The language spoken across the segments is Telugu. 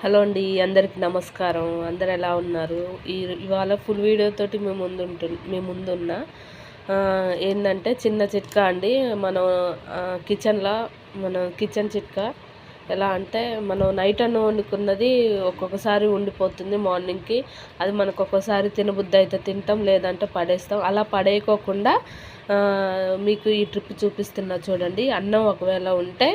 హలో అండి, అందరికి నమస్కారం. అందరు ఎలా ఉన్నారు? ఇవాళ ఫుల్ వీడియోతోటి మీ ముందున్నా. ఏంటంటే చిన్న చిట్కా అండి. మనం కిచెన్ చిట్కా ఎలా అంటే, మనం నైట్ వండుకున్నది ఒక్కొక్కసారి ఉండిపోతుంది మార్నింగ్కి. అది మనకు ఒక్కోసారి తినబుద్ధి అయితే తింటాం, లేదంటే పడేస్తాం. అలా పడేయకోకుండా మీకు ఈ ట్రిప్ చూపిస్తున్నా చూడండి. అన్నం ఒకవేళ ఉంటే,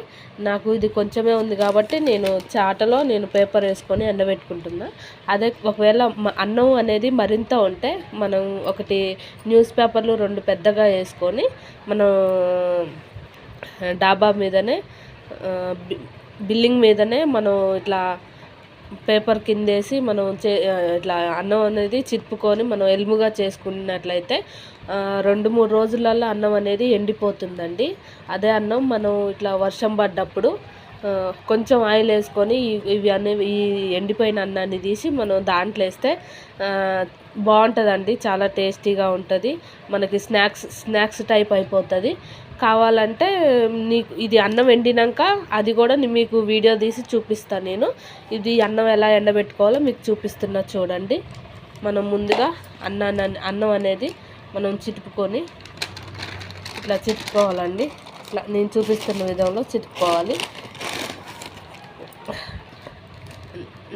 నాకు ఇది కొంచెమే ఉంది కాబట్టి నేను పేపర్ వేసుకొని ఎండబెట్టుకుంటున్నా. అదే ఒకవేళ అన్నం అనేది మరింత ఉంటే, మనం ఒకటి న్యూస్ పేపర్లు 2 పెద్దగా వేసుకొని మనం డాబా మీదనే బిల్లింగ్ మీదనే మనం ఇట్లా పేపర్ కిందేసి మనం ఇట్లా అన్నం అనేది చిప్పుకొని మనం ఎలుముగా చేసుకున్నట్లయితే 2-3 రోజులలో అన్నం అనేది ఎండిపోతుందండి. అదే అన్నం మనం ఇట్లా వర్షం పడ్డప్పుడు కొంచెం ఆయిల్ వేసుకొని ఈ ఎండిపోయిన అన్నాన్ని తీసి మనం దాంట్లో వేస్తే బాగుంటుందండి. చాలా టేస్టీగా ఉంటుంది. మనకి స్నాక్స్ టైప్ అయిపోతుంది. కావాలంటే ఇది అన్నం ఎండినాక అది కూడా మీకు వీడియో తీసి చూపిస్తాను నేను. ఇది అన్నం ఎలా ఎండబెట్టుకోవాలో మీకు చూపిస్తున్నా చూడండి. మనం ముందుగా అన్నం అనేది మనం చితుపుకొని ఇట్లా చితుపుకోవాలండి. ఇట్లా నేను చూపిస్తున్న విధంలో చితుపుకోవాలి.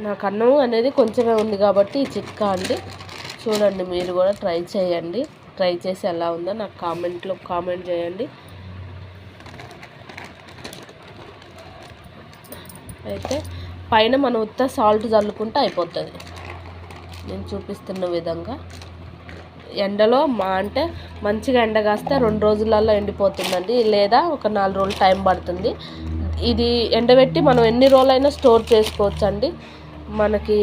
నాకు అన్నం అనేది కొంచెమే ఉంది కాబట్టి ఈ చిట్కా అండి. చూడండి, మీరు కూడా ట్రై చేయండి. ట్రై చేసి ఎలా ఉందో నాకు కామెంట్ చేయండి. అయితే పైన మనం ఉత్త సాల్ట్ చల్లుకుంటే అయిపోతుంది. నేను చూపిస్తున్న విధంగా ఎండలో అంటే మంచిగా ఎండ కాస్తే 2 రోజులలో ఎండిపోతుందండి, లేదా ఒక 4 రోజులు టైం పడుతుంది. ఇది ఎండబెట్టి మనం ఎన్ని రోజులైనా స్టోర్ చేసుకోవచ్చండి. మనకి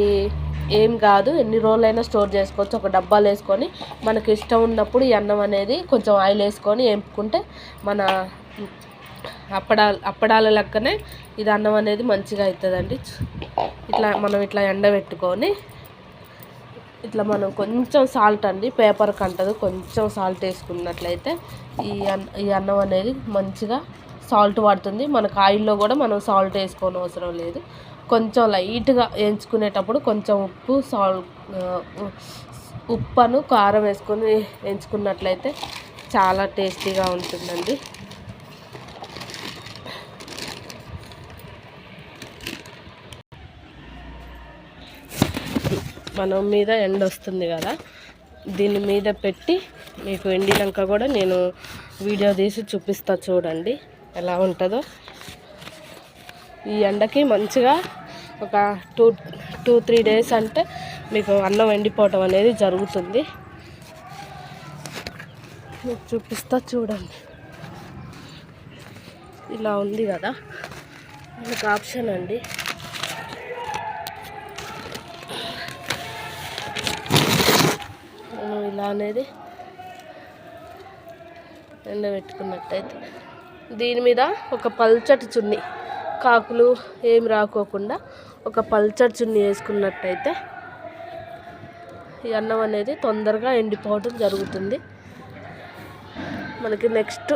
ఏం కాదు, ఎన్ని రోజులైనా స్టోర్ చేసుకోవచ్చు. ఒక డబ్బాలు వేసుకొని మనకి ఇష్టం ఉన్నప్పుడు ఈ అన్నం అనేది కొంచెం ఆయిల్ వేసుకొని వేపుకుంటే మన అప్పడాల లెక్కనే ఇది అన్నం అనేది మంచిగా అవుతుందండి. మనం ఇట్లా ఎండబెట్టుకొని ఇట్లా మనం కొంచెం సాల్ట్ అండి, పేపర్ కంటదు, కొంచెం సాల్ట్ వేసుకున్నట్లయితే ఈ అన్నం అనేది మంచిగా సాల్ట్ పడుతుంది. మనకు ఆయిల్లో కూడా మనం సాల్ట్ వేసుకోని అవసరం లేదు. కొంచెం లైట్గా వేయించుకునేటప్పుడు కొంచెం ఉప్పును కారం వేసుకొని వేయించుకున్నట్లయితే చాలా టేస్టీగా ఉంటుందండి. మనం మీద ఎండ వస్తుంది కదా, దీని మీద పెట్టి మీకు ఎండినాక కూడా నేను వీడియో తీసి చూపిస్తా చూడండి ఎలా ఉంటుందో. ఈ ఎండకి మంచిగా ఒక 2-3 డేస్ అంటే మీకు అన్నం ఎండిపోవటం అనేది జరుగుతుంది. మీకు చూపిస్తా చూడండి. ఇలా ఉంది కదా, మీకు ఆప్షన్ అండి. ఇలా అనేది ఎండబెట్టుకున్నట్టయితే దీని మీద ఒక పల్చటి చున్నీ, కాకులు ఏమి రాకోకుండా ఒక పల్చటి చున్నీ వేసుకున్నట్టయితే ఈ అన్నం అనేది తొందరగా ఎండిపోవడం జరుగుతుంది. మనకి నెక్స్ట్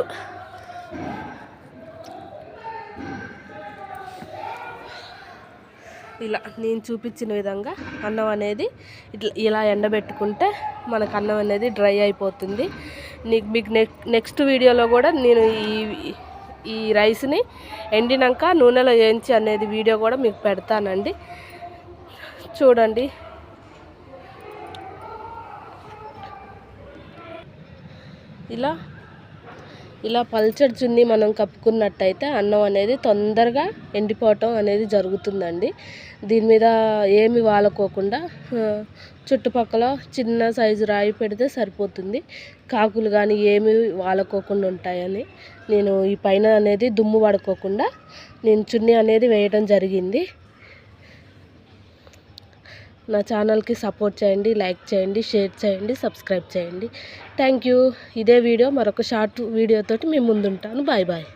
ఇలా నేను చూపించిన విధంగా అన్నం అనేది ఇలా ఎండబెట్టుకుంటే మనకు అన్నం అనేది డ్రై అయిపోతుంది. మీకు నెక్స్ట్ వీడియోలో కూడా నేను ఈ రైస్ని ఎండినాక నూనెలో వేయించి అనేది వీడియో కూడా మీకు పెడతానండి. చూడండి, ఇలా పల్చడి చున్నీ మనం కప్పుకున్నట్టయితే అన్నం అనేది తొందరగా ఎండిపోవటం అనేది జరుగుతుందండి. దీని మీద ఏమి వాలుకోకుండా చుట్టుపక్కల చిన్న సైజు రాయి పెడితే సరిపోతుంది. కాకులు కానీ ఏమి వాలుకోకుండా ఉంటాయని నేను ఈ పైన అనేది దుమ్ము పడుకోకుండా నేను చున్నీ అనేది వేయడం జరిగింది. నా ఛానల్కి సపోర్ట్ చేయండి, లైక్ చేయండి, షేర్ చేయండి, సబ్స్క్రైబ్ చేయండి. Thank you. ఇదే వీడియో మరొక షార్ట్ వీడియోతోటి మేము ముందుంటాను. Bye bye.